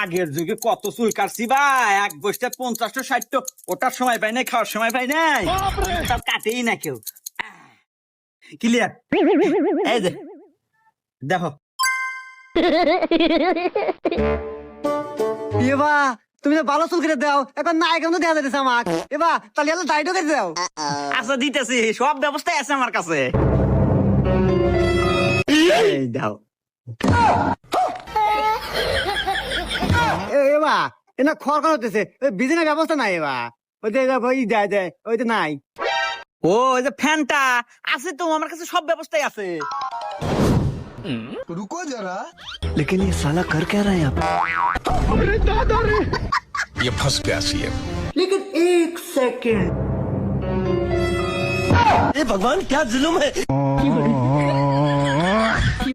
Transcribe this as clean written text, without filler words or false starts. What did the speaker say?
আগের যুগে কত চুল কাটছি ভাই, এক বসতে 50-60, ওটার সময় পাই নাই, খাওয়ার সময় পাই নাই, তার কাটেই না কেউ। ক্লিয়ার? এই যে দেখো। এবা তুমি তো ভালো চুল কেটে দাও, এখন না এখন তো দেওয়া যাচ্ছে আমাক। এবা তাহলে এলো দাইটো কেটে দাও। আচ্ছা দিতেছি, সব ব্যবস্থাই আছে আমার কাছে। এই দাও। এবা এনা খড় খড় হতেছে, বিজনেস ব্যবস্থা নাই। এবা ওই যে ওই দেয় দেয় ওই তো নাই। ও ওই যে ফ্যানটা আছে তো আমার কাছে, সব ব্যবস্থাই আছে। रुको जरा। लेकिन ये साला कर क्या रहा है यहाँ पे? ये फंस गया सीएम। लेकिन एक सेकंड, भगवान क्या जुल्म है।